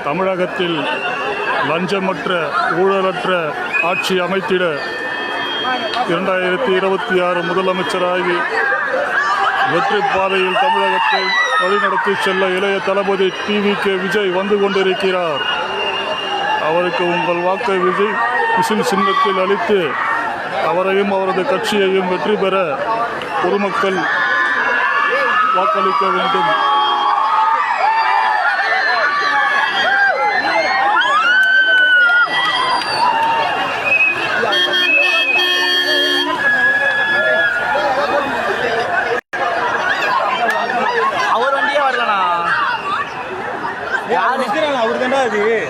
தமிழகத்தில் லஞ்சமற்ற ஊழலற்ற ஆட்சி அமைத்திட 2026 முதலமைச்சராகி வெற்றி பாதையில் தமிழகத்தை வழிநடத்தி செல்ல இளைய தளபதி TVK விஜய் வந்து கொண்டிருக்கிறார். அவருக்கு உங்கள் வாக்கை விசில் சின்னத்தில் அளித்து அவரையும் அவரது கட்சியையும் வெற்றி பெற பொதுமக்கள் வாக்களிக்க வேண்டும்.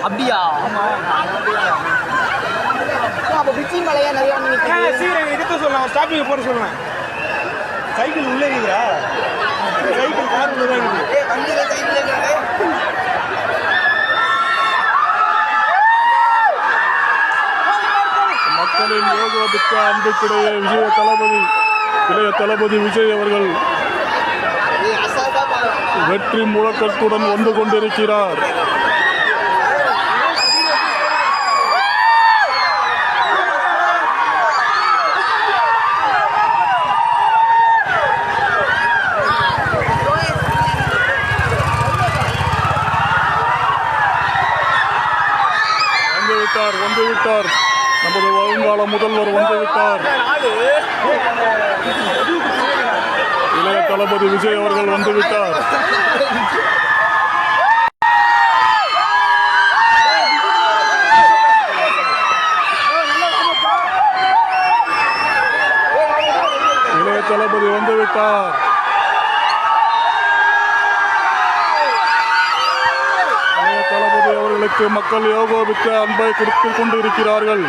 அப்படியா? அப்ப பிச்சி மலையா நிறைய எடுத்து சொல்லலாம். ஸ்டாப்பிங் போட சொல்லலாம். சைக்கிள் உள்ளே இருக்குதா? சைக்கிள் கார் உள்ளே இருக்குது. மக்களின் யோகோபித்த அன்புக்கிடையே இளைய தளபதி விஜய் அவர்கள் வெற்றி முழக்கத்துடன் வந்து கொண்டிருக்கிறார். வந்துவிட்டார் நமது வருங்கால முதல்வர் வந்துவிட்டார். இளைய தளபதி விஜய் அவர்கள் வந்துவிட்டார். இளைய தளபதி வந்துவிட்டார். தளபதி அவர்களுக்கு மக்கள் யோகோபித்த அன்பை கொடுத்துக் கொண்டிருக்கிறார்கள்.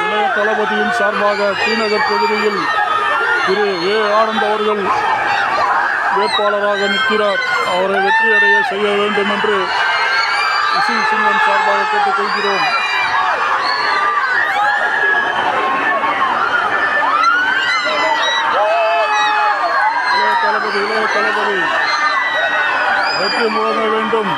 இளைய தளபதியின் சார்பாக ஸ்ரீநகர் தொகுதியில் திரு ஆனந்த் அவர்கள் வேட்பாளராக நிற்கிறார். அவரை வெற்றியடைய செய்ய வேண்டும் என்று விசில் சின்னம் சார்பாக கேட்டுக்கொள்கிறோம். இளைய தளபதி வெற்றி முழங்க வேண்டும்.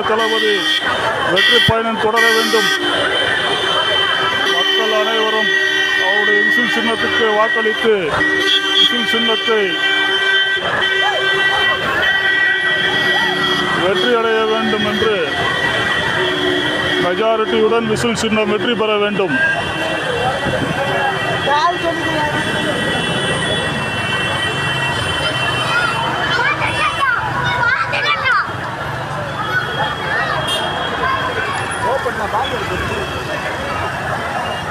தளபதி வெற்றி பயணம் தொடர வேண்டும். மக்கள் அனைவரும் அவருடைய விசில் சின்னத்துக்கு வாக்களித்து விசில் சின்னத்தை வெற்றி அடைய வேண்டும் என்று மெஜாரிட்டியுடன் விசில் சின்னம் வெற்றி பெற வேண்டும். நான்